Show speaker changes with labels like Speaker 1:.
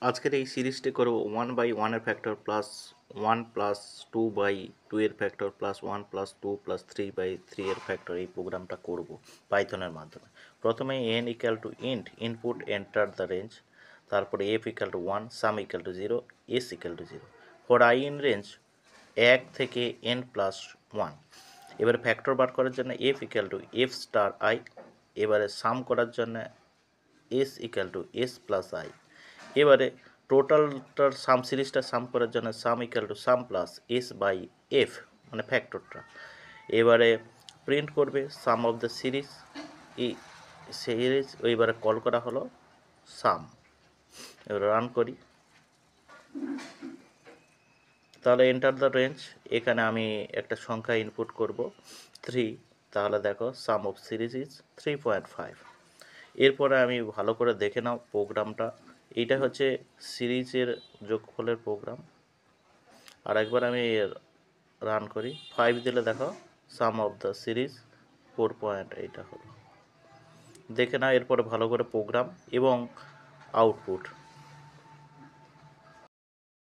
Speaker 1: আজকের এই সিরিজটি করব 1/1 এর ফ্যাক্টর প্লাস 1 প্লাস 2/2 এর ফ্যাক্টর প্লাস 1 প্লাস 2 প্লাস 3/3 এর ফ্যাক্টর। এই প্রোগ্রামটা করব পাইথনের মাধ্যমে। প্রথমে n equal to int input enter the range, তারপরে f equal two 1, some equal two 0, s equal two 0 for i in range 1 থেকে n প্লাস 1। এবারে ফ্যাক্টর বার করার জন্য f equal to f star i, এবারে সাম করার জন্য s equal to s plus i। এবারে টোটালটার সাম সিরিজটা সাম করার জন্য sum equal to sum plus S by F, মানে ফ্যাক্টরটা। এবারে প্রিন্ট করবে সাম অফ দ্য সিরিজ, এই সিরিজ এবারে কল করা হলো সাম। এবারে রান করি, তাহলে এন্টার দ্য রেঞ্জ, এখানে আমি একটা সংখ্যা ইনপুট করব 3, তাহলে দেখো সাম অফ সিরিজ ইজ 3.5। এরপরে আমি ভালো করে দেখে নাও প্রোগ্রামটা, এইটা হচ্ছে সিরিজের যোগফলের প্রোগ্রাম। আর একবার আমি রান করি, 5 দিলে দেখো সাম অফ দ্য সিরিজ 4. এইটা হলো, দেখে নাও এরপরে ভালো করে প্রোগ্রাম এবং আউটপুট।